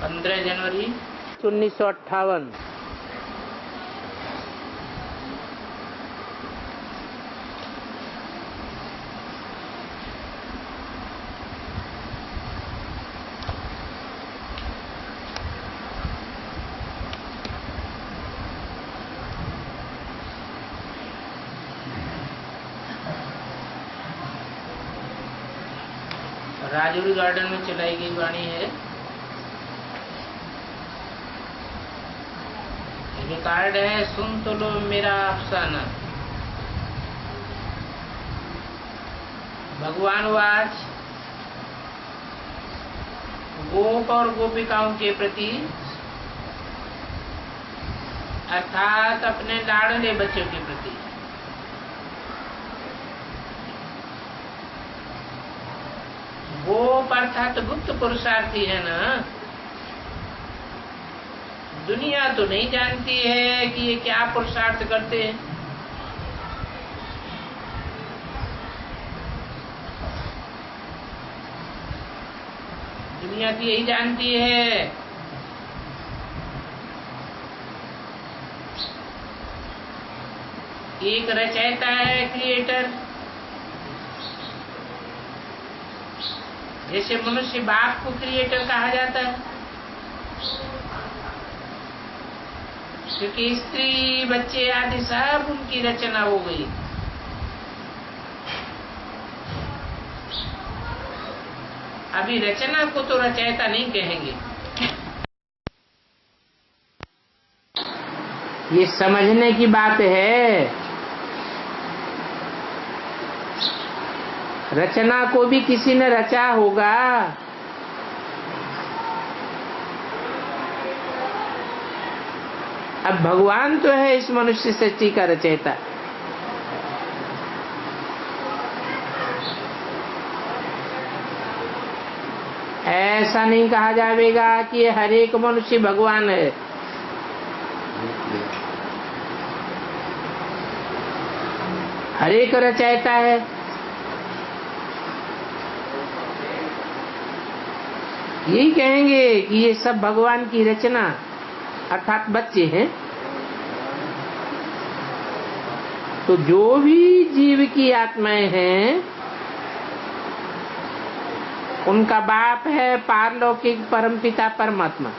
15 जनवरी 1958। Rajouri garden में चलाई गई वाणी है। रिकॉर्ड है, सुन तो लो मेरा अफसाना। भगवान वाच गोप और गोपिकाओं के प्रति अर्थात अपने लाडले बच्चों के प्रति गोप अर्थात गुप्त पुरुषार्थी है ना। दुनिया तो नहीं जानती है कि ये क्या पुरुषार्थ करते हैं। दुनिया तो यही जानती है एक रचयिता है, क्रिएटर। जैसे मनुष्य बाप को क्रिएटर कहा जाता है, क्योंकि स्त्री बच्चे आदि सब उनकी रचना हो गई। अभी रचना को तो रचयिता नहीं कहेंगे। ये समझने की बात है। रचना को भी किसी ने रचा होगा। अब भगवान तो है इस मनुष्य सृष्टि का रचयिता। ऐसा नहीं कहा जाएगा कि हर एक मनुष्य भगवान है। हर एक रचयिता है। यही कहेंगे कि ये सब भगवान की रचना अर्थात बच्चे हैं। तो जो भी जीव की आत्माएं हैं उनका बाप है पारलौकिक परमपिता परमात्मा।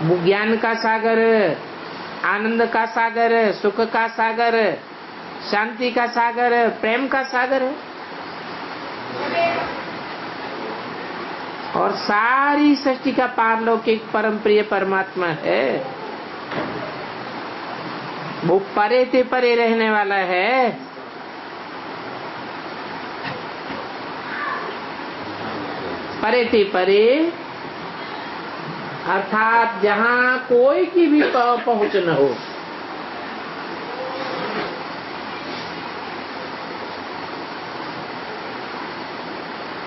वो ज्ञान का सागर, आनंद का सागर, सुख का सागर, शांति का सागर, प्रेम का सागर है। और सारी सृष्टि का पारलौकिक परम प्रिय परमात्मा है। वो परे ते परे रहने वाला है। परे ते परे अर्थात जहां कोई की भी पहुंच न हो।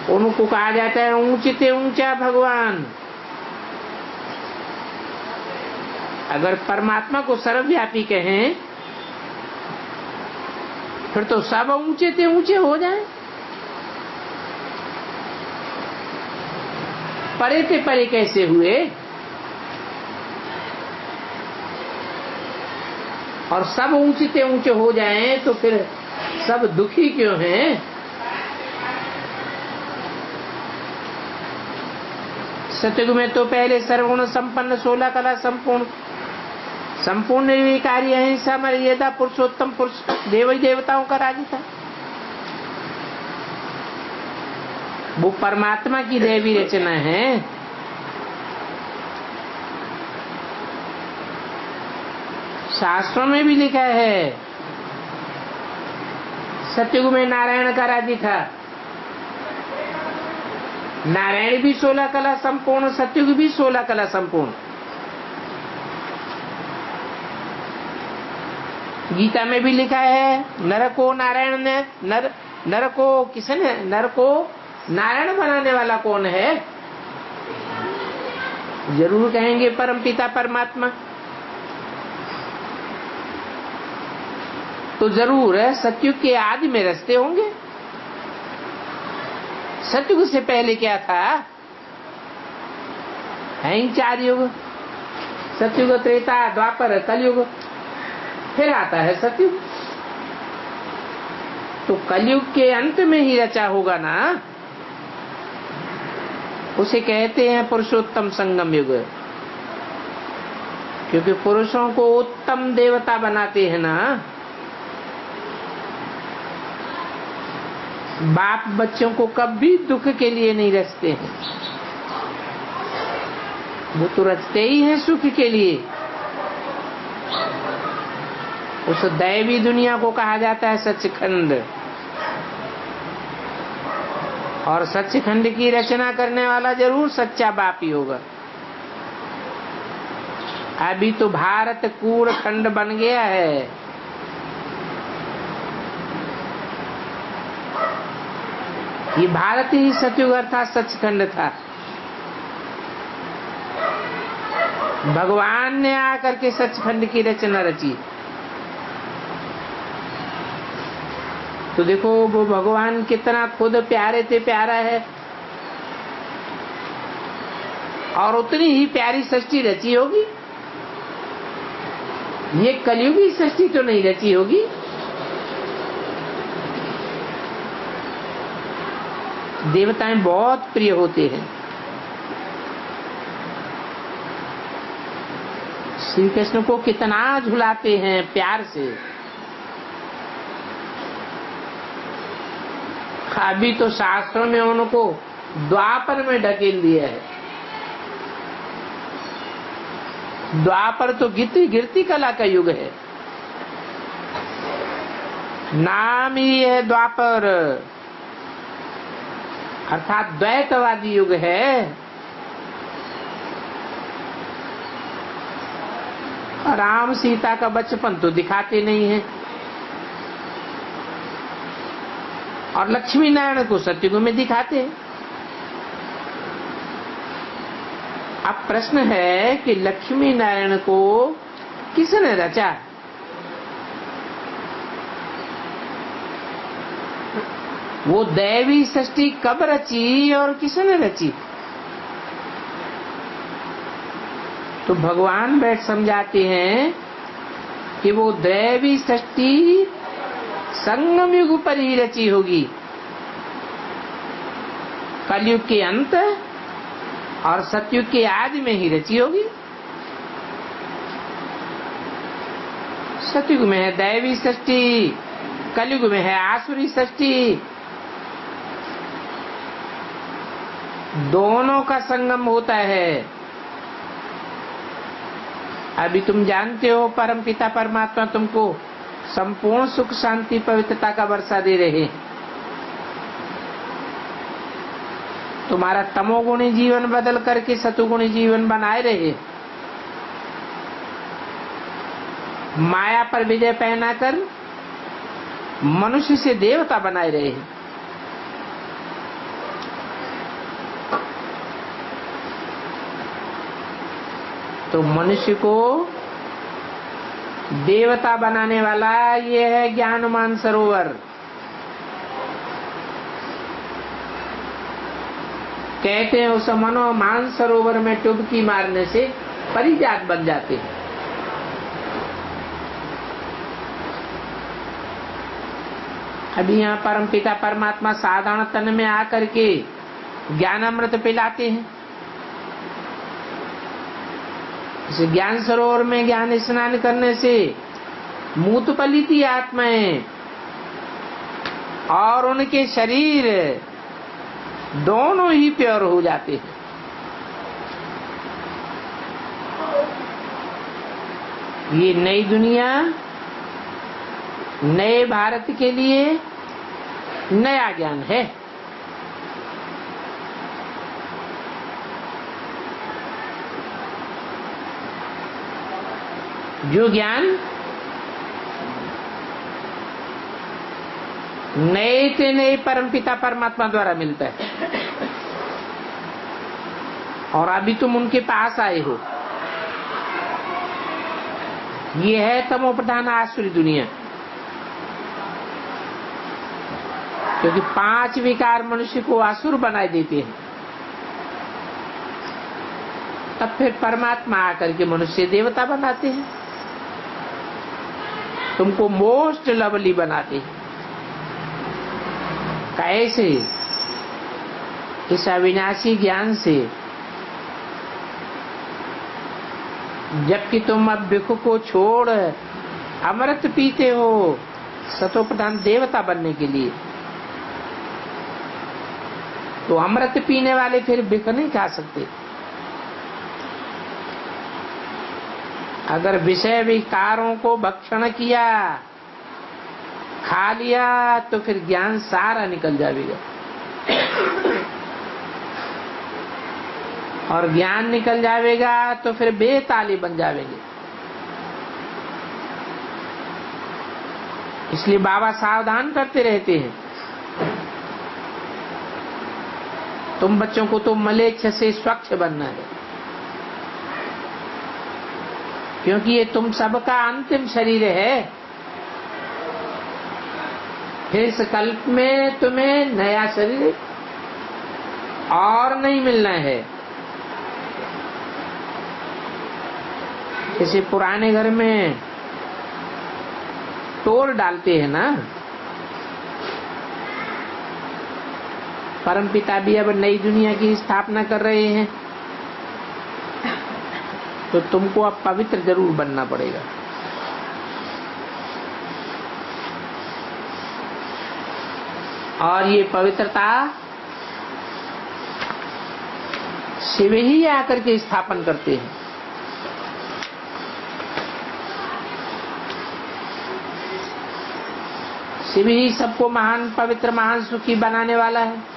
उनको कहा जाता है ऊंचे से ऊंचा भगवान। अगर परमात्मा को सर्वव्यापी कहें फिर तो सब ऊंचे से ऊंचे हो जाएं। परे से परे कैसे हुए? और सब ऊंचे से ऊंचे हो जाएं तो फिर सब दुखी क्यों हैं? सतयुग में तो पहले सर्वगुण संपन्न 16 कला संपूर्ण संपूर्ण निर्विकारी अहिंसा मर्यादा पुरुषोत्तम पुरुष देवी देवताओं का राज्य था। वो परमात्मा की दैवी रचना है। शास्त्रों में भी लिखा है सतयुग में नारायण का राज्य था। नारायण भी 16 कला संपूर्ण, सतयुग भी 16 कला संपूर्ण। गीता में भी लिखा है नर को नारायण ने नर को किसने नर को नारायण बनाने वाला कौन है? जरूर कहेंगे परमपिता परमात्मा। तो जरूर है सतयुग के आदि में रचते होंगे। सतयुग से पहले क्या था? है ही 4 युग, सतयुग, त्रेता, द्वापर, कलयुग, फिर आता है सतयुग। तो कलयुग के अंत में ही रचा होगा ना, उसे कहते हैं पुरुषोत्तम संगम युग। क्योंकि पुरुषों को उत्तम देवता बनाते हैं ना। बाप बच्चों को कभी दुख के लिए नहीं रचते हैं, वो तो रचते ही हैं सुख के लिए। उस दैवी दुनिया को कहा जाता है सचखंड। और सचखंड की रचना करने वाला जरूर सच्चा बाप ही होगा। अभी तो भारत कूड़ खंड बन गया है। ये भारत ही सतयुग अर्थात सचखंड था। भगवान ने आकर के सचखंड की रचना रची। तो देखो वो भगवान कितना खुद प्यारे थे, प्यारा है, और उतनी ही प्यारी सृष्टि रची होगी। ये कलयुगी सृष्टि तो नहीं रची होगी। देवताएं बहुत प्रिय होते हैं। श्री कृष्ण को कितना झुलाते हैं प्यार से। अभी तो शास्त्रों में उनको द्वापर में ढकेल दिया है। द्वापर तो गिरती कला का युग है, नाम ही है द्वापर, अर्थात द्वैतवादी युग है। राम सीता का बचपन तो दिखाते नहीं है, और लक्ष्मी नारायण को सतयुग में दिखाते हैं। अब प्रश्न है कि लक्ष्मी नारायण को किसने रचा? वो दैवी सृष्टि कब रची और किसने रची? तो भगवान बैठ समझाते हैं कि वो दैवी सृष्टि संगम युग पर ही रची होगी। कलयुग के अंत और सतयुग के आदि में ही रची होगी। सतयुग में है दैवी सृष्टि, कलयुग में है आसुरी सृष्टि। दोनों का संगम होता है। अभी तुम जानते हो परमपिता परमात्मा तुमको संपूर्ण सुख शांति पवित्रता का वर्षा दे रहे हैं। तुम्हारा तमोगुणी जीवन बदल करके सतुगुणी जीवन बनाए रहे। माया पर विजय पहनाकर मनुष्य से देवता बनाए रहे हैं। तो मनुष्य को देवता बनाने वाला ये है ज्ञान मानसरोवर। कहते हैं उस मनो मानसरोवर में डुबकी मारने से परिजात बन जाते हैं। अभी यहाँ परमपिता परमात्मा साधारण तन में आकर के ज्ञानामृत पिलाते हैं। इस ज्ञान सरोवर में ज्ञान स्नान करने से मूत पलीती आत्माएं और उनके शरीर दोनों ही प्योर हो जाते हैं। ये नई दुनिया नए भारत के लिए नया ज्ञान है। जो ज्ञान नए से नए परमपिता परमात्मा द्वारा मिलता है, और अभी तुम उनके पास आए हो। ये है तमो प्रधान आसुरी दुनिया। क्योंकि 5 विकार मनुष्य को असुर बनाए देते हैं। तब फिर परमात्मा आकर के मनुष्य देवता बनाते हैं, तुमको मोस्ट लवली बनाते हैं। कैसे? इस अविनाशी ज्ञान से। जबकि तुम अब विख को छोड़ अमृत पीते हो सतोप्रधान देवता बनने के लिए, तो अमृत पीने वाले फिर विख नहीं खा सकते। अगर विषय विकारों को भक्षण किया, खा लिया, तो फिर ज्ञान सारा निकल जाएगा। और ज्ञान निकल जाएगा तो फिर बेताली बन जाएंगे। इसलिए बाबा सावधान करते रहते हैं, तुम बच्चों को तो मलेच्छ से स्वच्छ बनना है, क्योंकि ये तुम सबका अंतिम शरीर है। फिर इस कल्प में तुम्हें नया शरीर और नहीं मिलना है। जैसे पुराने घर में टोर डालते हैं ना, परमपिता भी अब नई दुनिया की स्थापना कर रहे हैं, तो तुमको अब पवित्र जरूर बनना पड़ेगा। और ये पवित्रता शिव ही आकर के स्थापन करते हैं। शिव ही सबको महान पवित्र महान सुखी बनाने वाला है।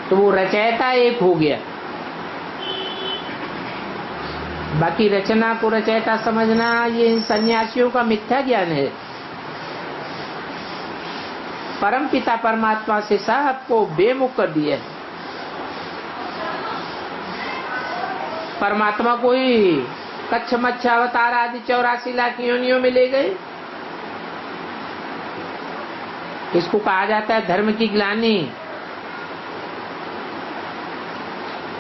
तो वो रचयिता एक हो गया। बाकी रचना को रचयिता समझना ये इन सन्यासियों का मिथ्या ज्ञान है। परम पिता परमात्मा से सबको बेमुख कर दिया है। परमात्मा को ही कच्छ मच्छ अवतार आदि 84 लाख योनियों में ले गए। इसको कहा जाता है धर्म की ग्लानि।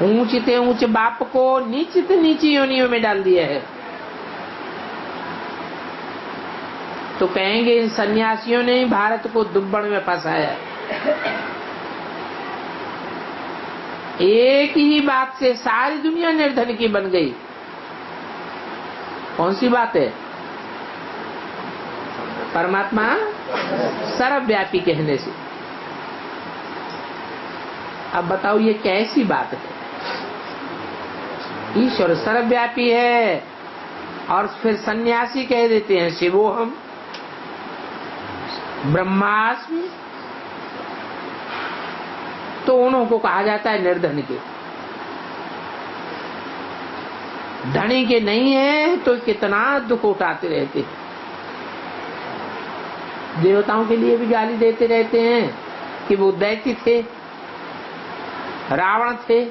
ऊंचते ऊंच बाप को नीचित नीची योनियों में डाल दिया है। तो कहेंगे इन सन्यासियों ने ही भारत को दुब्बड़ में फंसाया। एक ही बात से सारी दुनिया निर्धन की बन गई। कौन सी बात है? परमात्मा सर्वव्यापी कहने से। अब बताओ ये कैसी बात है? ईश्वर सर्वव्यापी है और फिर सन्यासी कह देते हैं शिवोहम ब्रह्मास्मि। तो उन्हों को कहा जाता है निर्धन के। धनी के नहीं है तो कितना दुख उठाते रहते हैं। देवताओं के लिए भी गाली देते रहते हैं कि वो दैत्य थे, रावण थे।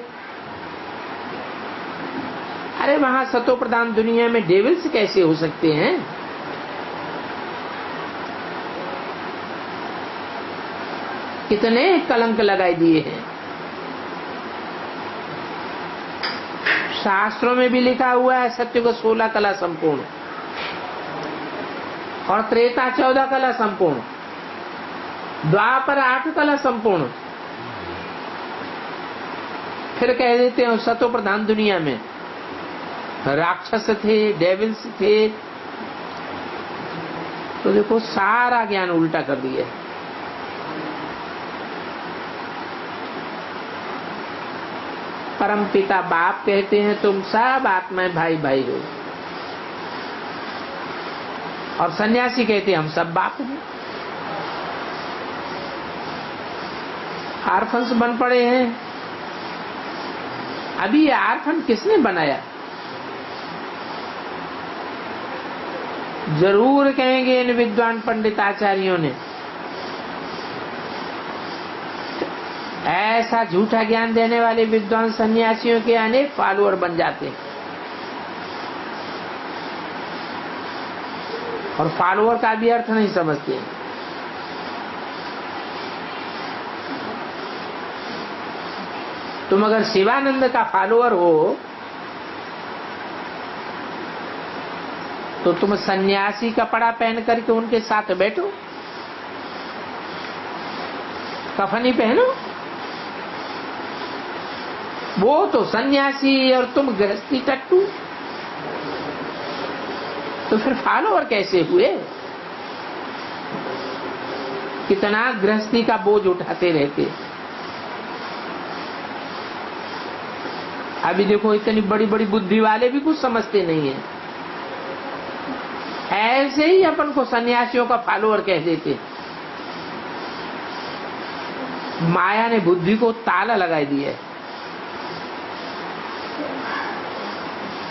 अरे वहां सतो प्रधान दुनिया में डेविल्स कैसे हो सकते हैं? कितने कलंक लगाए दिए हैं। शास्त्रों में भी लिखा हुआ है सत्युग 16 कला संपूर्ण और त्रेता 14 कला संपूर्ण, द्वापर 8 कला संपूर्ण। फिर कह देते हैं सतो प्रधान दुनिया में राक्षस थे, डेविल्स थे। तो देखो सारा ज्ञान उल्टा कर दिया। परम पिता बाप कहते हैं तुम सब आत्माएं भाई भाई हो, और सन्यासी कहते हैं हम सब बाप हैं। आर्फन्स बन पड़े हैं। अभी ये आर्फन किसने बनाया? जरूर कहेंगे इन विद्वान पंडित आचार्यों ने, ऐसा झूठा ज्ञान देने वाले विद्वान सन्यासियों के अनेक फॉलोअर बन जाते हैं। और फॉलोअर का भी अर्थ नहीं समझते। तुम अगर शिवानंद का फॉलोअर हो तो तुम सन्यासी कपड़ा पहन करके उनके साथ बैठो, कफनी पहनो। वो तो सन्यासी और तुम गृहस्थी टट्टू, तो फिर फॉलोअर कैसे हुए? कितना गृहस्थी का बोझ उठाते रहते। अभी देखो इतनी बड़ी बड़ी बुद्धि वाले भी कुछ समझते नहीं है, ऐसे ही अपन को सन्यासियों का फॉलोअर कह देते। माया ने बुद्धि को ताला लगा दिया है।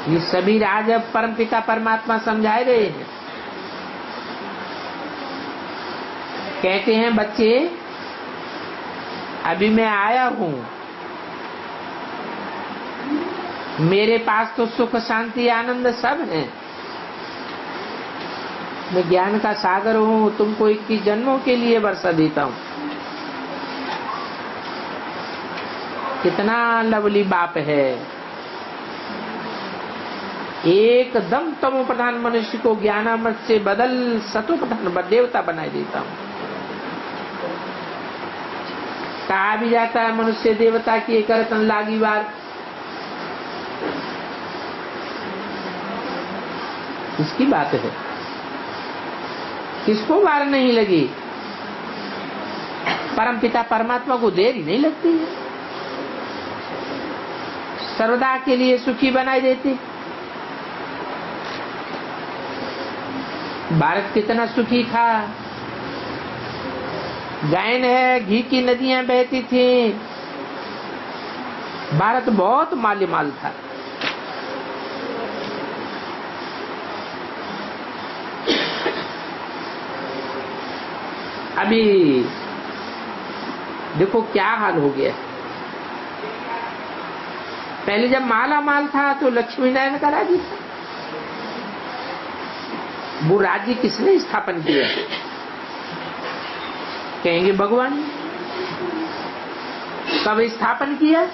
ये सभी राज अब परमपिता परमात्मा समझा रहे हैं। कहते हैं बच्चे अभी मैं आया हूं, मेरे पास तो सुख शांति आनंद सब है, मैं ज्ञान का सागर हूं, तुमको 21 जन्मों के लिए वर्षा देता हूं। कितना लवली बाप है, एकदम तमो प्रधान मनुष्य को ज्ञानामृत से बदल सतो प्रधान देवता बनाए देता हूं। कहा भी जाता है मनुष्य देवता की एक रतन लागी बार। किसकी बात है? किसको बार नहीं लगी? परमपिता परमात्मा को देर ही नहीं लगती है, सर्वदा के लिए सुखी बनाए देते। भारत कितना सुखी था, गायन है, घी की नदियां बहती थी, भारत बहुत मालीमाल था। अभी देखो क्या हाल हो गया। पहले जब माला माल था तो लक्ष्मी नारायण का राज्य था। वो राज्य किसने स्थापन किया? कहेंगे भगवान। कब स्थापन किया?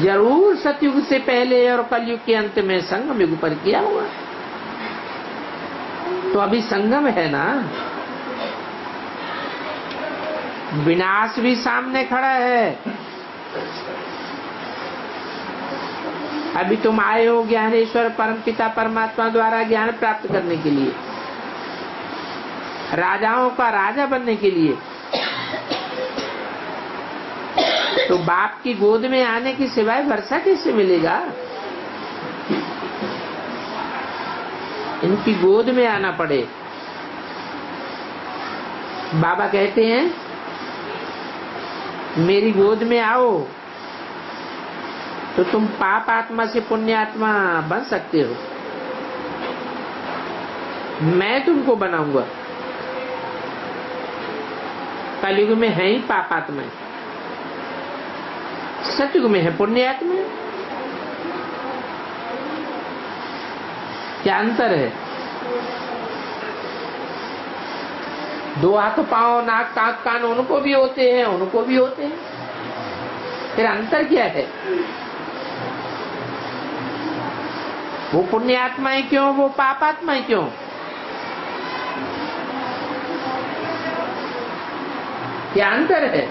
जरूर सतयुग से पहले और कलयुग के अंत में संगम युग पर किया हुआ। तो अभी संगम है ना, विनाश भी सामने खड़ा है। अभी तुम आए हो ज्ञानेश्वर परमपिता परमात्मा द्वारा ज्ञान प्राप्त करने के लिए, राजाओं का राजा बनने के लिए। तो बाप की गोद में आने की सिवाय वर्षा कैसे मिलेगा? इनकी गोद में आना पड़े। बाबा कहते हैं मेरी गोद में आओ तो तुम पाप आत्मा से पुण्य आत्मा बन सकते हो। मैं तुमको बनाऊंगा। कलयुग में है ही पाप आत्मा, सतयुग में है पुण्य आत्मा। क्या अंतर है? दो हाथ पांव नाक कान कान उनको भी होते हैं, उनको भी होते हैं। फिर अंतर क्या है? वो पुण्य आत्माएं क्यों, वो पाप आत्माएं क्यों? क्या अंतर है?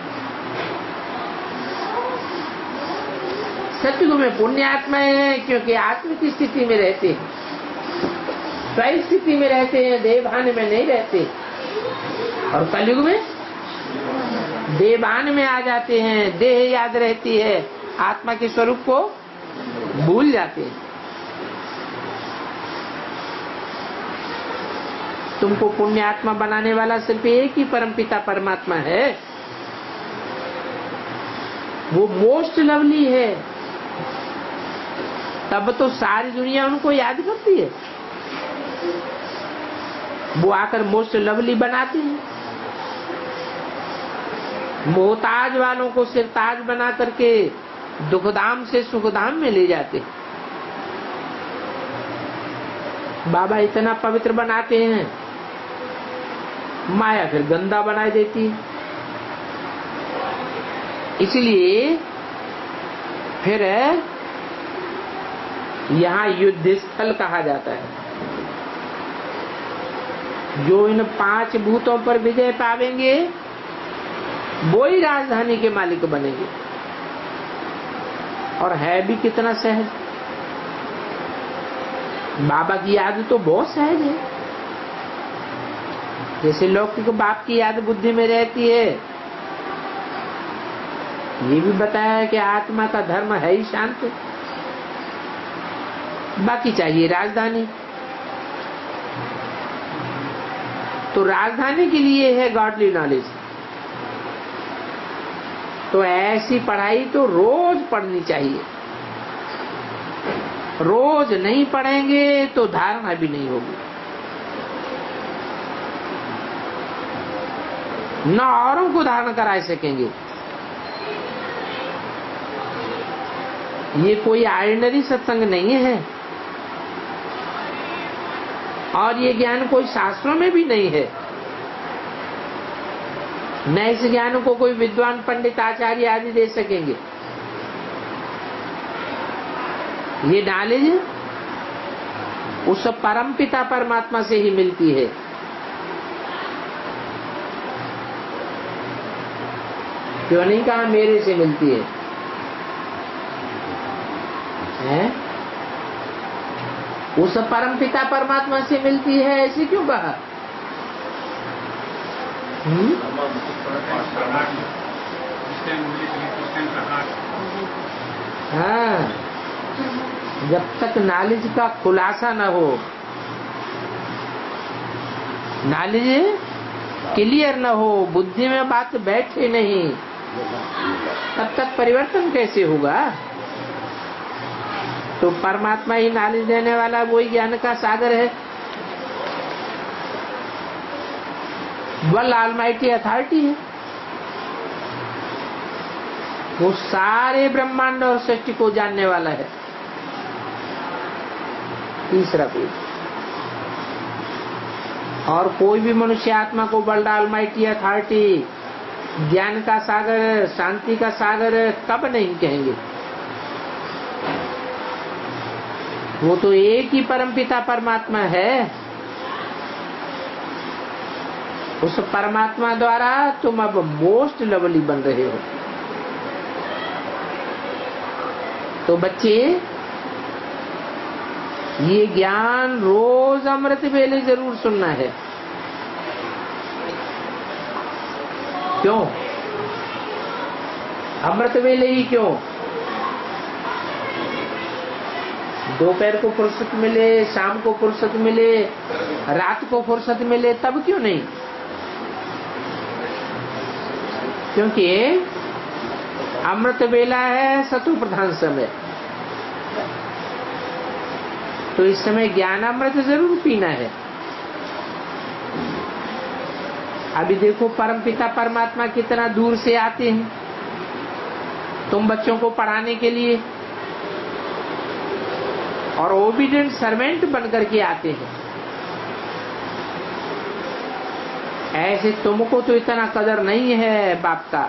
सतयुग में पुण्य आत्माएं हैं क्योंकि आत्म की स्थिति में रहते हैं, स्वयं स्थिति में रहते हैं, देहभान में नहीं रहते। और कलयुग में देहभान में आ जाते हैं, देह याद रहती है, आत्मा के स्वरूप को भूल जाते हैं। तुमको पुण्य आत्मा बनाने वाला सिर्फ एक ही परमपिता परमात्मा है। वो मोस्ट लवली है, तब तो सारी दुनिया उनको याद करती है। वो आकर मोस्ट लवली बनाते हैं, मोहताज वालों को सिरताज बना करके दुखधाम से सुखधाम में ले जाते हैं। बाबा इतना पवित्र बनाते हैं, माया फिर गंदा बना देती है। इसलिए फिर यहाँ युद्ध स्थल कहा जाता है। जो इन 5 भूतों पर विजय पावेंगे वो ही राजधानी के मालिक बनेंगे। और है भी कितना सहज। बाबा की याद तो बहुत सहज है। जैसे लौकिक बाप की याद बुद्धि में रहती है, ये भी बताया है कि आत्मा का धर्म है ही शांत, बाकी चाहिए राजधानी। तो राजधानी के लिए है गॉडली नॉलेज। तो ऐसी पढ़ाई तो रोज पढ़नी चाहिए। रोज नहीं पढ़ेंगे तो धारणा भी नहीं होगी, न औरों को धारण करा सकेंगे। ये कोई ऑर्डिनरी सत्संग नहीं है, और ये ज्ञान कोई शास्त्रों में भी नहीं है। न इस ज्ञान को कोई विद्वान पंडित आचार्य आदि दे सकेंगे। ये नॉलेज उस परम पिता परमात्मा से ही मिलती है। क्यों नहीं कहा मेरे से मिलती है, हैं? उस परम पिता परमात्मा से मिलती है, ऐसे क्यों कहा? हाँ, जब तक नॉलेज का खुलासा न हो, नॉलेज क्लियर न हो, बुद्धि में बात बैठे नहीं, तब तक परिवर्तन कैसे होगा? तो परमात्मा ही नॉलेज देने वाला, वही ज्ञान का सागर है। वह ऑलमाइटी अथॉरिटी है। वो सारे ब्रह्मांड और सृष्टि को जानने वाला है। तीसरा पेज। और कोई भी मनुष्य आत्मा को वर्ल्ड ऑलमाइटी अथॉरिटी, ज्ञान का सागर, शांति का सागर कब नहीं कहेंगे? वो तो एक ही परमपिता परमात्मा है। उस परमात्मा द्वारा तुम अब मोस्ट लवली बन रहे हो। तो बच्चे, ये ज्ञान रोज अमृत वेले जरूर सुनना है। क्यों अमृत वेले ही? क्यों? दोपहर को फुर्सत मिले, शाम को फुर्सत मिले, रात को फुर्सत मिले, तब क्यों नहीं? क्योंकि अमृत वेला है सतु प्रधान समय। तो इस समय ज्ञान अमृत जरूर पीना है। अभी देखो परमपिता परमात्मा कितना दूर से आते हैं तुम बच्चों को पढ़ाने के लिए, और ओबीडिएंट सर्वेंट बनकर के आते हैं। ऐसे तुमको तो इतना कदर नहीं है बाप का।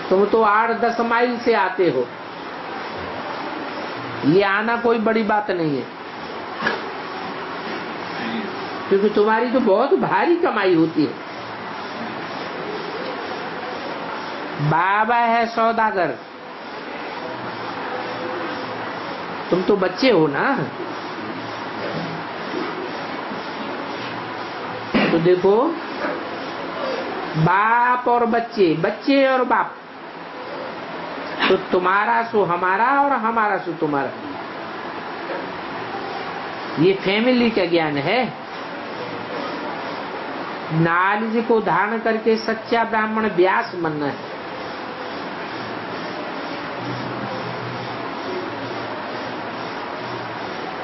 तुम तो 8-10 माइल से आते हो। ये आना कोई बड़ी बात नहीं है, क्योंकि तुम्हारी तो बहुत भारी कमाई होती है। बाबा है सौदागर, तुम तो बच्चे हो ना। तो देखो, बाप और बच्चे, बच्चे और बाप, तो तुम्हारा सो हमारा और हमारा सो तुम्हारा। ये फैमिली का ज्ञान है। नॉलेज को धारण करके सच्चा ब्राह्मण व्यास बनना है।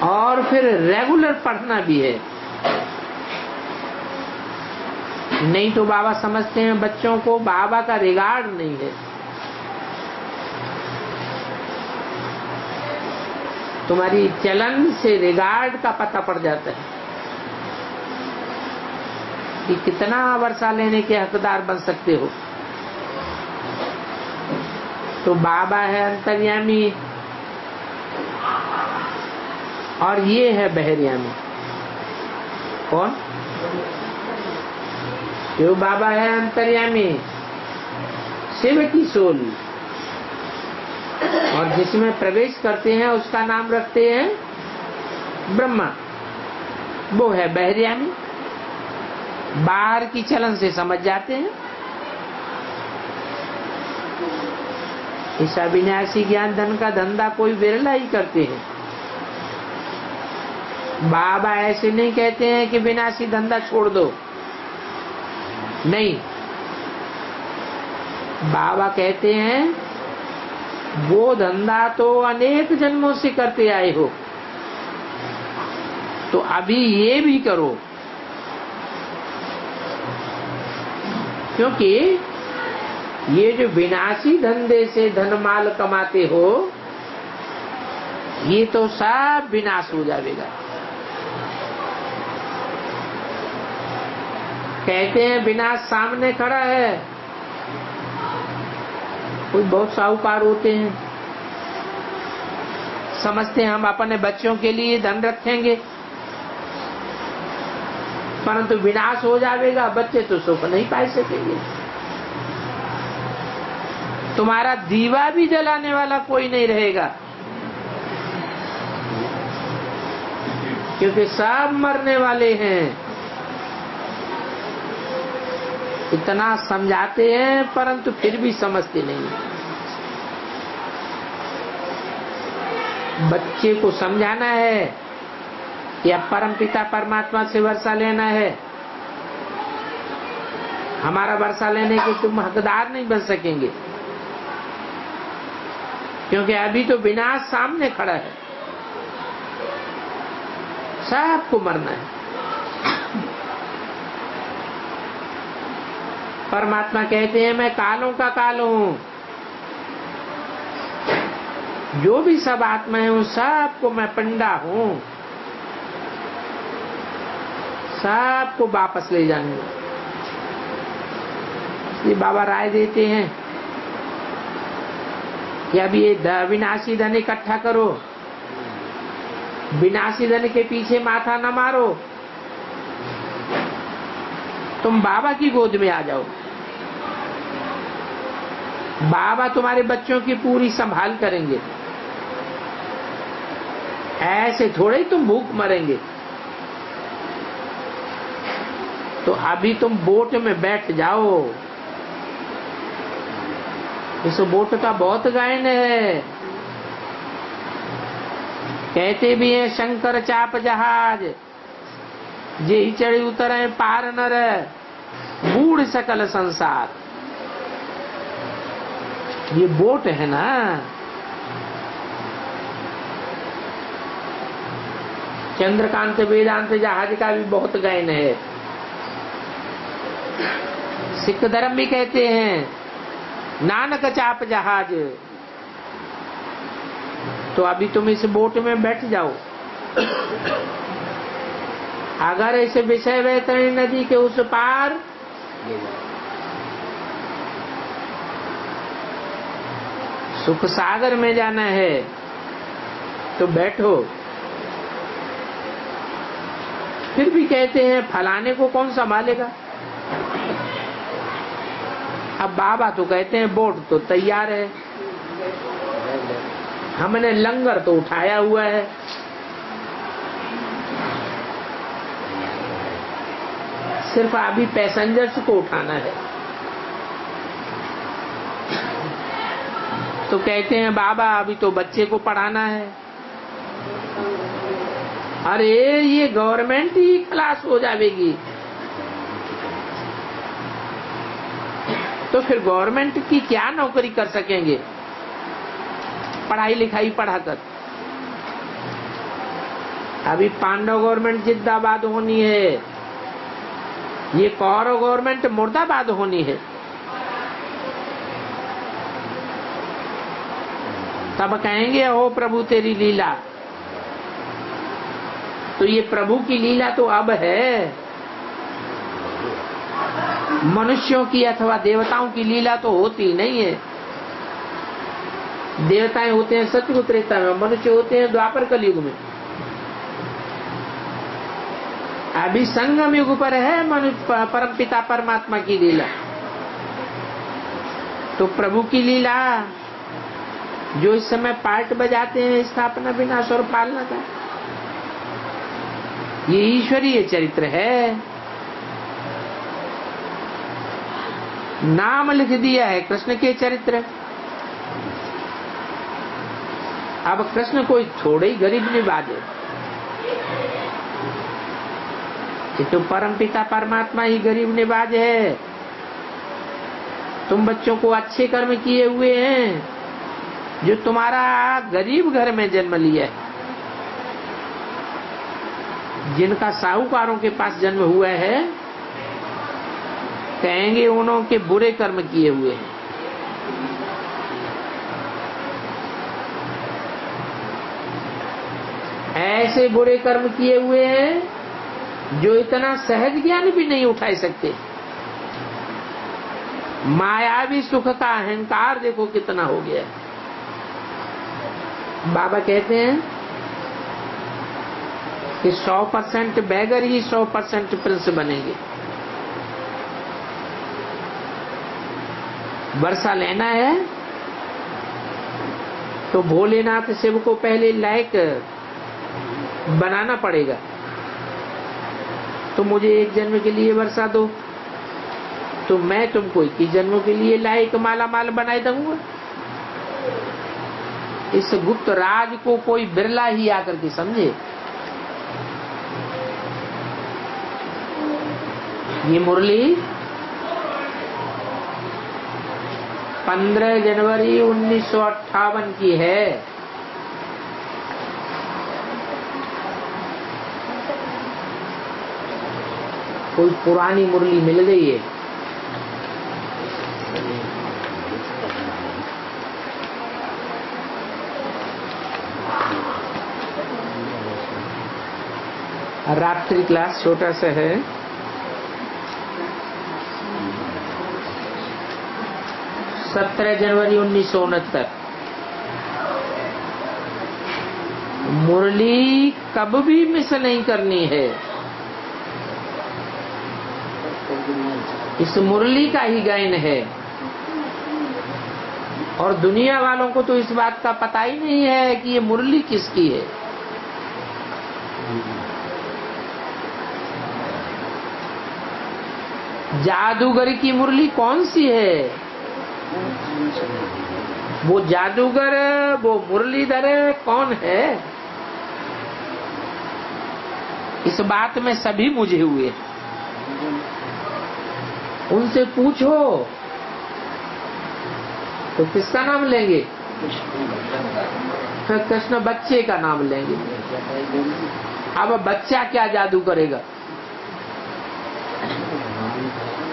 और फिर रेगुलर पढ़ना भी है। नहीं तो बाबा समझते हैं बच्चों को बाबा का रिगार्ड नहीं है। तुम्हारी चलन से रिगार्ड का पता पड़ जाता है कि कितना वर्षा लेने के हकदार बन सकते हो। तो बाबा है अंतर्यामी और ये है बहरयामी। कौन? जो बाबा है अंतर्यामी, शिव की सोल, और जिसमें प्रवेश करते हैं उसका नाम रखते हैं ब्रह्मा। वो है बहरयामी। बाहर की चलन से समझ जाते हैं। इस अविनाशी ज्ञान धन का धंधा कोई विरला ही करते हैं। बाबा ऐसे नहीं कहते हैं कि विनाशी धंधा छोड़ दो, नहीं। बाबा कहते हैं वो धंधा तो अनेक जन्मों से करते आए हो, तो अभी ये भी करो। क्योंकि ये जो विनाशी धंधे से धन माल कमाते हो, ये तो सब विनाश हो जाएगा। कहते हैं विनाश सामने खड़ा है। कोई बहुत साहूकार होते हैं, समझते हैं हम अपने बच्चों के लिए धन रखेंगे, परंतु विनाश हो जाएगा, बच्चे तो सुख नहीं पा सकेंगे। तुम्हारा दीवा भी जलाने वाला कोई नहीं रहेगा, क्योंकि सब मरने वाले हैं। इतना समझाते हैं परंतु फिर भी समझते नहीं। बच्चे को समझाना है या परमपिता परमात्मा से वर्षा लेना है। हमारा वर्षा लेने के तुम हकदार नहीं बन सकेंगे, क्योंकि अभी तो विनाश सामने खड़ा है। सबको मरना है। परमात्मा कहते हैं मैं कालों का काल हूं। जो भी सब आत्मा है उन सबको मैं पंडा हूं, सबको वापस ले जाने। ये बाबा राय देते हैं कि अभी ये विनाशी धन इकट्ठा करो, विनाशी धन के पीछे माथा न मारो, तुम बाबा की गोद में आ जाओ। बाबा तुम्हारे बच्चों की पूरी संभाल करेंगे। ऐसे थोड़े ही तुम भूख मरेंगे। तो अभी तुम बोट में बैठ जाओ। इस बोट का बहुत गायन है। कहते भी हैं शंकर चाप जहाज, जे ही चढ़ी उतरे पार नर, बूढ़ सकल संसार। ये बोट है ना, चंद्रकांत वेदांत जहाज का भी बहुत गायन है। सिख धर्म भी कहते हैं नानक चाप जहाज। तो अभी तुम इस बोट में बैठ जाओ। अगर इस विषय वैतरणी नदी के उस पार सुख सागर में जाना है तो बैठो। फिर भी कहते हैं फलाने को कौन संभालेगा। अब बाबा तो कहते हैं बोट तो तैयार है, हमने लंगर तो उठाया हुआ है, सिर्फ अभी पैसेंजर्स को उठाना है। तो कहते हैं बाबा अभी तो बच्चे को पढ़ाना है। अरे ये गवर्नमेंट ही क्लास हो जाएगी, तो फिर गवर्नमेंट की क्या नौकरी कर सकेंगे पढ़ाई लिखाई पढ़ाकर। अभी पांडव गवर्नमेंट जिंदाबाद होनी है, ये कौरव गवर्नमेंट मुर्दाबाद होनी है। तब कहेंगे ओ प्रभु तेरी लीला। तो ये प्रभु की लीला तो अब है, मनुष्यों की अथवा देवताओं की लीला तो होती नहीं है। देवताएं होते हैं सतयुग त्रेता में, मनुष्य होते हैं द्वापर कलयुग में। अभी संगम युग पर है मनुष्य परमपिता परमात्मा की लीला। तो प्रभु की लीला जो इस समय पार्ट बजाते हैं स्थापना विनाश और पालना का, ये ईश्वरीय चरित्र है। नाम लिख दिया है कृष्ण के चरित्र। अब कृष्ण कोई थोड़े ही गरीब निवाज है, ये तो परमपिता परमात्मा ही गरीब निवाज है। तुम बच्चों को अच्छे कर्म किए हुए हैं, जो तुम्हारा गरीब घर में जन्म लिया है। जिनका साहूकारों के पास जन्म हुआ है, कहेंगे उन्होंने बुरे कर्म किए हुए हैं। ऐसे बुरे कर्म किए हुए हैं जो इतना सहज ज्ञान भी नहीं उठा सकते। मायावी सुख का अहंकार देखो कितना हो गया। बाबा कहते हैं कि 100% बैगर ही 100% प्रिंस बनेंगे। वर्षा लेना है तो भोलेनाथ शिव को पहले लायक बनाना पड़ेगा। तो मुझे एक जन्म के लिए वर्षा दो, तो मैं तुमको 21 जन्मों के लिए लायक माला माल बनाए दूंगा। इस गुप्त राज को कोई बिरला ही आकर के समझे। ये मुरली 15 जनवरी 1958 की है। कोई पुरानी मुरली मिल गई है। रात्रि क्लास छोटा सा है। सत्रह जनवरी 1969। मुरली कब भी मिस नहीं करनी है। इस मुरली का ही गायन है। और दुनिया वालों को तो इस बात का पता ही नहीं है कि ये मुरली किसकी है। जादूगर की मुरली कौन सी है? वो जादूगर, वो मुरलीधर कौन है? इस बात में सभी मुझे हुए। उनसे पूछो तो किसका नाम लेंगे? फिर कृष्ण बच्चे का नाम लेंगे। अब बच्चा क्या जादू करेगा?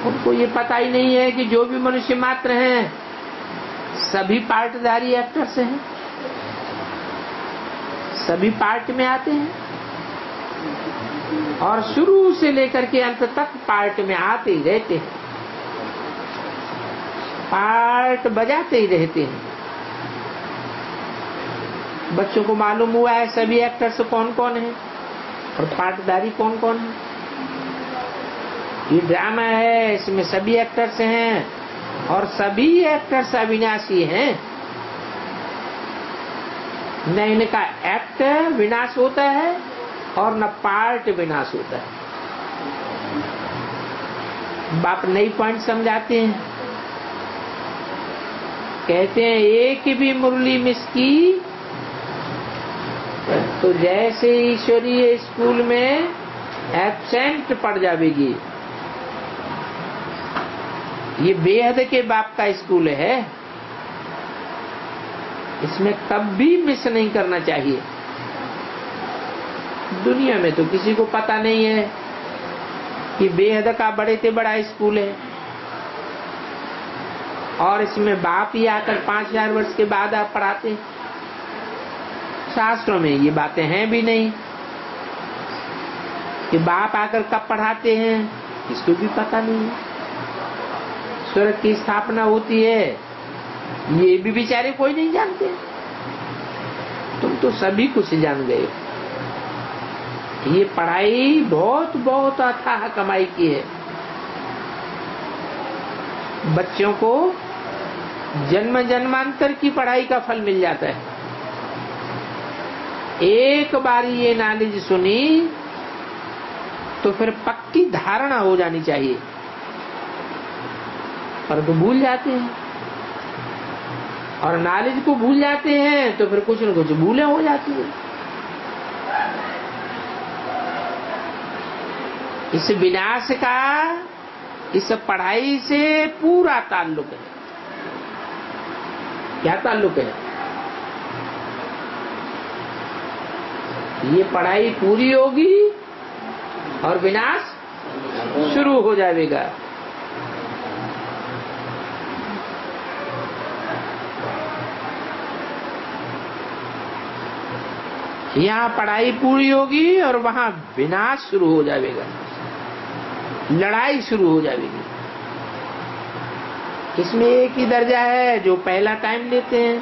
उनको ये पता ही नहीं है कि जो भी मनुष्य मात्र हैं सभी पार्टधारी एक्टर्स हैं, सभी पार्ट में आते हैं और शुरू से लेकर के अंत तक पार्ट में आते ही रहते हैं, पार्ट बजाते ही रहते हैं। बच्चों को मालूम हुआ है सभी एक्टर्स कौन कौन है और पार्टधारी कौन कौन है। ये ड्रामा है, इसमें सभी एक्टर्स हैं और सभी एक्टर्स अविनाशी हैं। न इनका एक्ट विनाश होता है और न पार्ट विनाश होता है। बाप नई पॉइंट समझाते हैं, कहते हैं एक भी मुरली मिस की तो जैसे ईश्वरीय स्कूल में एब्सेंट पड़ जाएगी। ये बेहद के बाप का स्कूल है, इसमें कभी मिस नहीं करना चाहिए। दुनिया में तो किसी को पता नहीं है कि बेहद का बड़े से बड़ा स्कूल है और इसमें बाप ही आकर 5000 वर्ष के बाद आप पढ़ाते। शास्त्रों में ये बातें हैं भी नहीं कि बाप आकर कब पढ़ाते हैं, इसको भी पता नहीं है। स्वर्ग की स्थापना होती है ये भी बेचारे कोई नहीं जानते। तुम तो सभी कुछ जान गए। ये पढ़ाई बहुत बहुत अथाह कमाई की है। बच्चों को जन्म जन्मांतर की पढ़ाई का फल मिल जाता है। एक बार ये नॉलेज सुनी तो फिर पक्की धारणा हो जानी चाहिए, पर तो भूल जाते हैं और नॉलेज को भूल जाते हैं तो फिर कुछ न कुछ भूलें हो जाती है। इस विनाश का इस पढ़ाई से पूरा ताल्लुक है। क्या ताल्लुक है? ये पढ़ाई पूरी होगी और विनाश शुरू हो जाएगा। यहाँ पढ़ाई पूरी होगी और वहां विनाश शुरू हो जाएगा, लड़ाई शुरू हो जाएगी। इसमें एक ही दर्जा है जो पहला टाइम लेते हैं,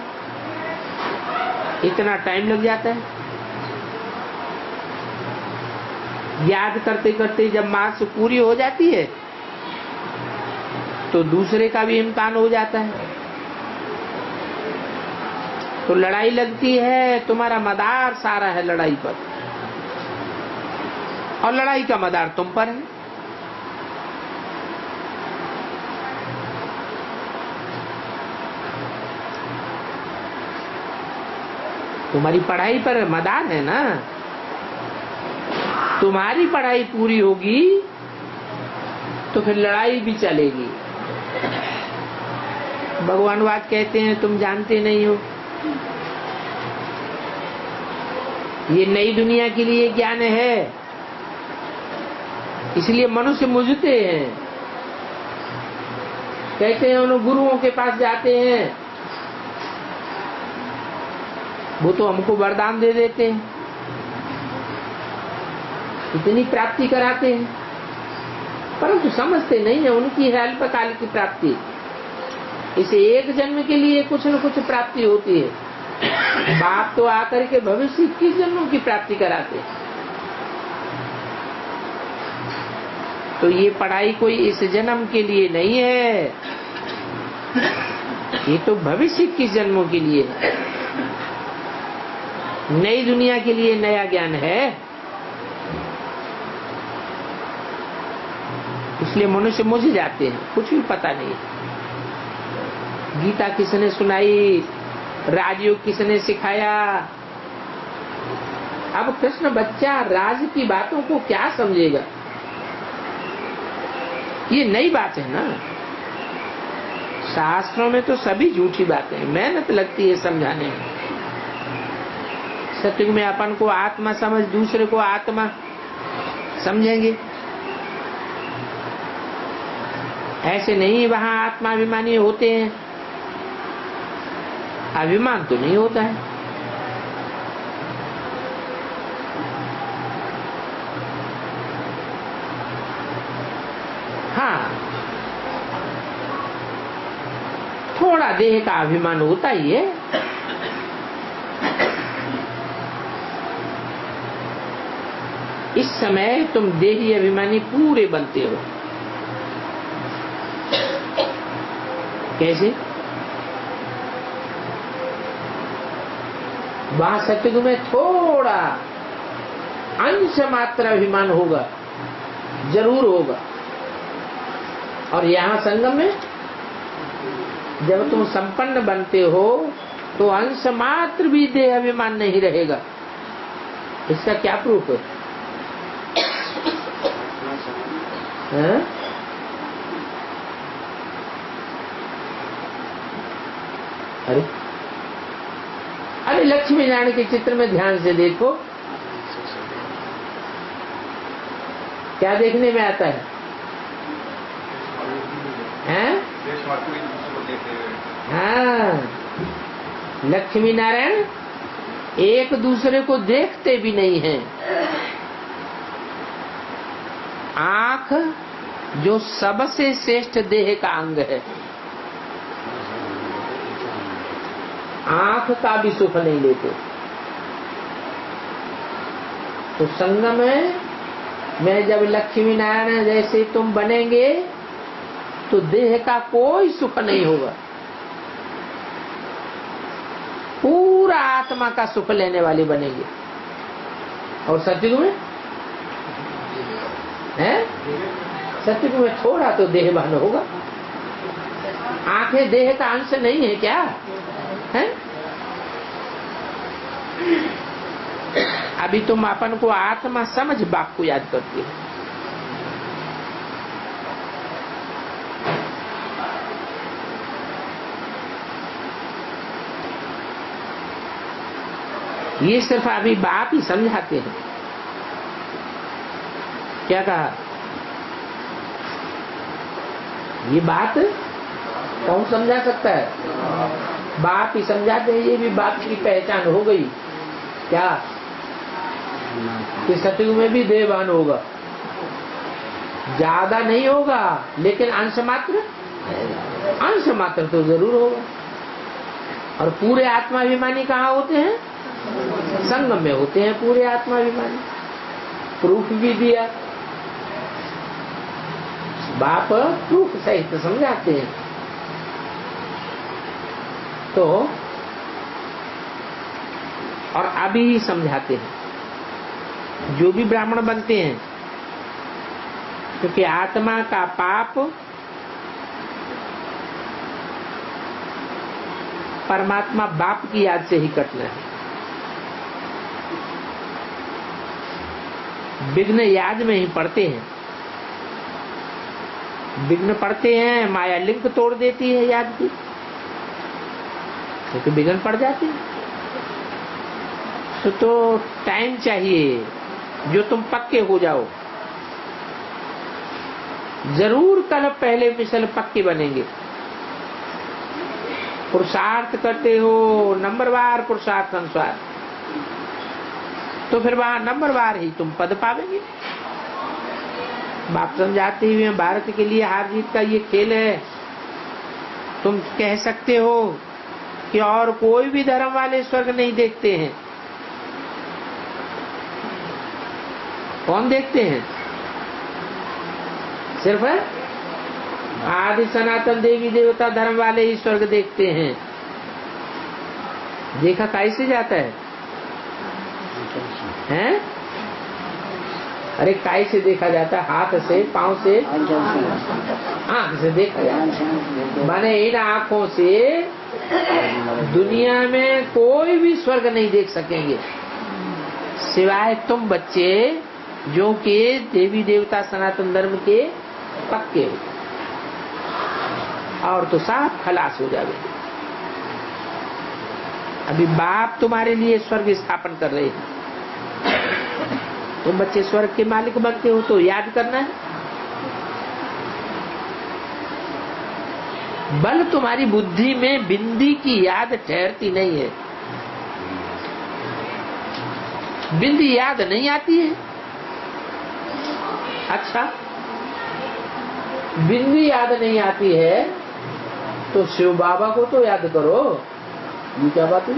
इतना टाइम लग जाता है। याद करते करते जब मार्क्स पूरी हो जाती है तो दूसरे का भी इम्तिहान हो जाता है, तो लड़ाई लगती है। तुम्हारा मदार सारा है लड़ाई पर और लड़ाई का मदार तुम पर है। तुम्हारी पढ़ाई पर मदार है ना। तुम्हारी पढ़ाई पूरी होगी तो फिर लड़ाई भी चलेगी। भगवान बात कहते हैं तुम जानते नहीं हो, ये नई दुनिया के लिए ज्ञान है, इसलिए मनुष्य मुझते हैं। कहते हैं उन गुरुओं के पास जाते हैं, वो तो हमको वरदान दे देते हैं, इतनी प्राप्ति कराते हैं, परंतु समझते नहीं है उनकी है अल्पकाल की प्राप्ति। इसे एक जन्म के लिए कुछ न कुछ प्राप्ति होती है। बाप तो आकर के भविष्य 21 जन्मों की प्राप्ति कराते हैं। तो ये पढ़ाई कोई इस जन्म के लिए नहीं है, ये तो भविष्य 21 जन्मों के लिए है। नई दुनिया के लिए नया ज्ञान है। इसलिए मनुष्य मुझ जाते हैं, कुछ भी पता नहीं। गीता किसने सुनाई, राजयोग किसने सिखाया। अब कृष्ण बच्चा राज की बातों को क्या समझेगा? ये नई बात है ना। शास्त्रों में तो सभी झूठी बातें हैं, मेहनत लगती है समझाने में। सत्युग में अपन को आत्मा समझ, दूसरे को आत्मा समझेंगे, ऐसे नहीं। वहां आत्माभिमानी होते हैं, अभिमान तो नहीं होता है। हाँ, थोड़ा देह का अभिमान होता ही है। इस समय तुम देही अभिमानी पूरे बनते हो। कैसे? वहां सत्युग में थोड़ा अंश मात्र अभिमान होगा, जरूर होगा। और यहाँ संगम में जब तुम संपन्न बनते हो तो अंश मात्र भी देह अभिमान नहीं रहेगा। इसका क्या प्रूफ है? अरे लक्ष्मी नारायण के चित्र में ध्यान से देखो, क्या देखने में आता है? हैं? हाँ, लक्ष्मी नारायण एक दूसरे को देखते भी नहीं हैं। आंख जो सबसे श्रेष्ठ देह का अंग है, आंख का भी सुख नहीं लेते। तो संगम में जब लक्ष्मी नारायण जैसे तुम बनेंगे तो देह का कोई सुख नहीं होगा, पूरा आत्मा का सुख लेने वाले बनेंगे। और सतयुग में है, सतयुग में थोड़ा तो देहभान होगा। आंखें देह का अंश नहीं है क्या है? अभी तुम अपन को आत्मा समझ बाप को याद करते हो। ये सिर्फ अभी बाप ही समझाते हैं। क्या कहा? ये बात कौन समझा सकता है? बाप ही समझाते हैं। ये भी बाप की पहचान हो गई क्या कि सतयुग में भी देहभान होगा, ज्यादा नहीं होगा लेकिन अंश मात्र तो जरूर होगा। और पूरे आत्माभिमानी कहाँ होते हैं? संगम में होते हैं पूरे आत्माभिमानी। प्रूफ भी दिया, बाप प्रूफ सहित समझाते हैं। तो और अभी समझाते हैं जो भी ब्राह्मण बनते हैं, क्योंकि आत्मा का पाप परमात्मा बाप की याद से ही कटना है। विघ्न याद में ही पड़ते हैं। विघ्न पड़ते हैं, माया लिंक तोड़ देती है याद की, क्योंकि विघ्न पड़ जाते हैं। तो टाइम चाहिए जो तुम पक्के हो जाओ। जरूर कल पहले मिसल पक्के बनेंगे। पुरुषार्थ करते हो नंबरवार पुरुषार्थ अनुसार, तो फिर वहां नंबरवार ही तुम पद पावेंगे। बाप समझाते हुए भारत के लिए हार जीत का ये खेल है। तुम कह सकते हो कि और कोई भी धर्म वाले स्वर्ग नहीं देखते हैं। कौन देखते हैं? सिर्फ आदि सनातन देवी देवता धर्म वाले ही स्वर्ग देखते हैं। देखा कैसे जाता है? हैं? अरे काय से देखा जाता है? हाथ से, पांव से, आंख से देखा जाता है। माने इन आंखों से दुनिया में कोई भी स्वर्ग नहीं देख सकेंगे सिवाय तुम बच्चे जो कि देवी देवता सनातन धर्म के पक्के हो, और तो साफ खलास हो जावे। अभी बाप तुम्हारे लिए स्वर्ग स्थापन कर रहे हैं। तुम बच्चे स्वर्ग के मालिक बनते हो तो याद करना है। बल तुम्हारी बुद्धि में बिंदी की याद ठहरती नहीं है। बिंदी याद नहीं आती है। अच्छा, बिंदी याद नहीं आती है तो शिव बाबा को तो याद करो। ये क्या बात है?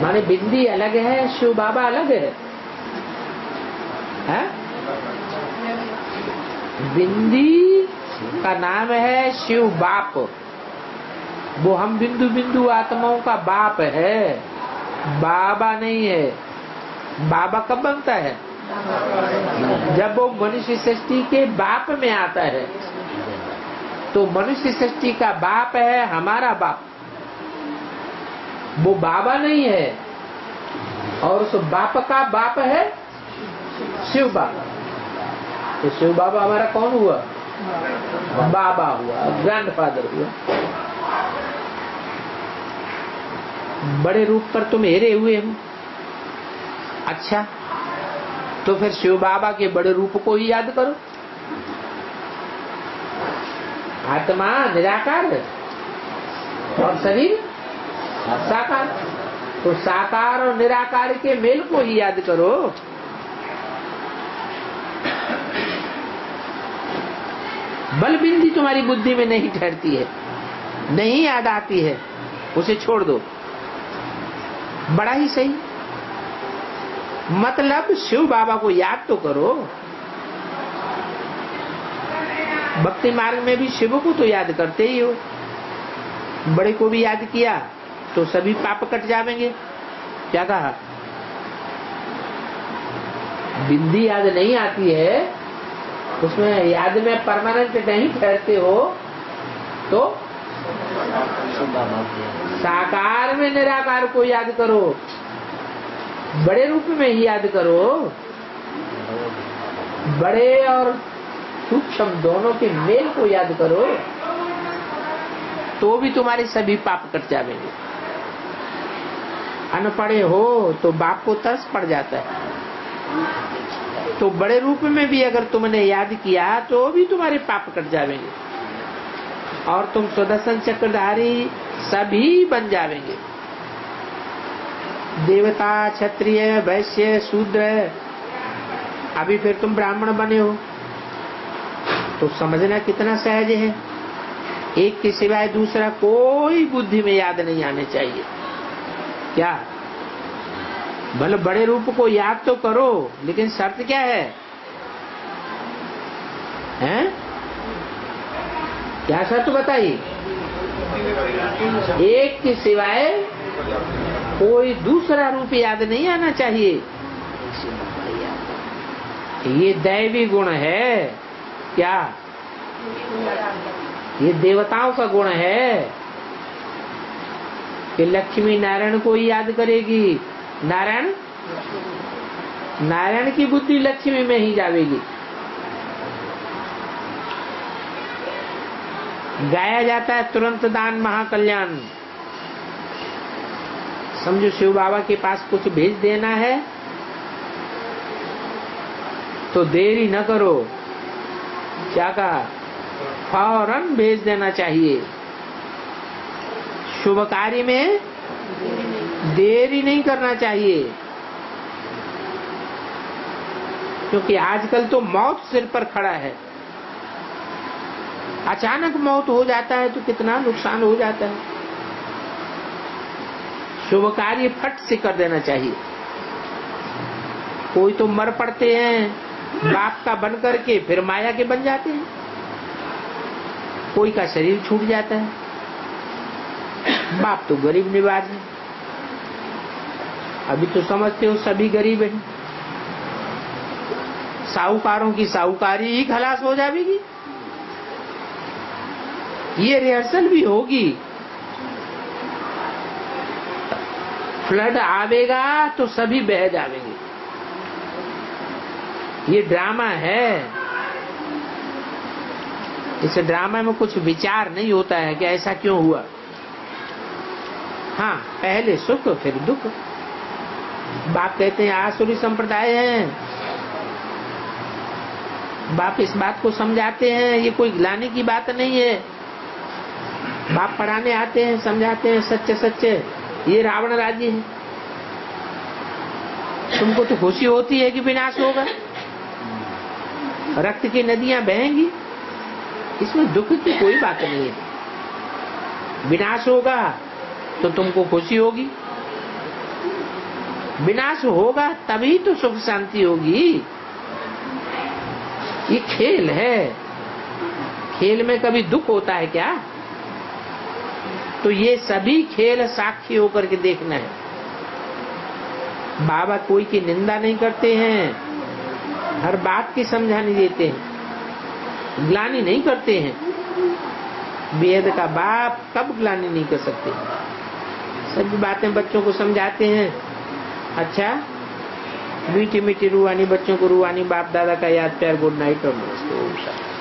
माने बिंदी अलग है, शिव बाबा अलग है? बिंदी का नाम है शिव बाप। वो हम बिंदु बिंदु आत्माओं का बाप है, बाबा नहीं है। बाबा कब बनता है? जब वो मनुष्य सृष्टि के बाप में आता है। तो मनुष्य सृष्टि का बाप है हमारा बाप, वो बाबा नहीं है। और उस बाप का बाप है शिव बाबा। तो शिव बाबा हमारा कौन हुआ? बाबा हुआ, ग्रैंडफादर हुआ। बड़े रूप पर तुम हेरे हुए हो। अच्छा, तो फिर शिव बाबा के बड़े रूप को ही याद करो। आत्मा निराकार और शरीर साकार, तो साकार और निराकार के मेल को ही याद करो। बल बिंदी तुम्हारी बुद्धि में नहीं ठहरती है, नहीं याद आती है, उसे छोड़ दो। बड़ा ही सही, मतलब शिव बाबा को याद तो करो। भक्ति मार्ग में भी शिव को तो याद करते ही हो। बड़े को भी याद किया तो सभी पाप कट जाएंगे। क्या कहा? बिंदी याद नहीं आती है, उसमें याद में परमानेंट नहीं ठहरते हो, तो साकार में निराकार को याद करो, बड़े रूप में ही याद करो। बड़े और सूक्ष्म दोनों के मेल को याद करो, तो भी तुम्हारे सभी पाप कट जाएंगे। अनपढ़े हो तो बाप को तरस पड़ जाता है, तो बड़े रूप में भी अगर तुमने याद किया तो भी तुम्हारे पाप कट जाएंगे और तुम सुदर्शन चक्रधारी सभी बन जाएंगे। देवता, क्षत्रिय, वैश्य, शूद्र, अभी फिर तुम ब्राह्मण बने हो, तो समझना कितना सहज है। एक के सिवाय दूसरा कोई बुद्धि में याद नहीं आने चाहिए। क्या? भले बड़े रूप को याद तो करो, लेकिन शर्त क्या है? हैं? क्या शर्त बताइए? एक के सिवाय कोई दूसरा रूप याद नहीं आना चाहिए। ये दैवी गुण है। क्या? ये देवताओं का गुण है कि लक्ष्मी नारायण को ही याद करेगी। नारायण की बुद्धि लक्ष्मी में ही जाएगी। गाया जाता है तुरंत दान महाकल्याण। समझो शिव बाबा के पास कुछ भेज देना है तो देरी न करो। क्या कहा? फौरन भेज देना चाहिए। शुभ कार्य में देरी नहीं करना चाहिए, क्योंकि आजकल तो मौत सिर पर खड़ा है। अचानक मौत हो जाता है तो कितना नुकसान हो जाता है। शुभ कार्य फट से कर देना चाहिए। कोई तो मर पड़ते हैं बाप का बन करके, फिर माया के बन जाते हैं। कोई का शरीर छूट जाता है। बाप तो गरीब निवाज है। अभी तो समझते हो सभी गरीब हैं। साहूकारों की साहूकारी ही खलास हो जाएगी। ये रिहर्सल भी होगी। फ्लड आवेगा तो सभी बह जाएंगे। ये ड्रामा है। इस ड्रामा में कुछ विचार नहीं होता है कि ऐसा क्यों हुआ। हाँ, पहले सुख फिर दुख। बाप कहते हैं आसुरी संप्रदाय है। बाप इस बात को समझाते हैं, ये कोई गिलाने की बात नहीं है। बाप पढ़ाने आते हैं, समझाते हैं सच्चे सच्चे। ये रावण राज्य है। तुमको तो खुशी होती है कि विनाश होगा, रक्त की नदियां बहेंगी, इसमें दुख की कोई बात नहीं है। विनाश होगा तो तुमको खुशी होगी। विनाश होगा तभी तो सुख शांति होगी। ये खेल है। खेल में कभी दुख होता है क्या? तो ये सभी खेल साक्षी होकर के देखना है। बाबा कोई की निंदा नहीं करते हैं, हर बात की समझाने देते हैं, ग्लानि नहीं करते हैं। वेद का बाप कब ग्लानि नहीं कर सकते। सभी बातें बच्चों को समझाते हैं। अच्छा, मीठी मीठी रूहानी बच्चों को रूहानी बाप दादा का याद प्यार। गुड नाइट और नमस्ते।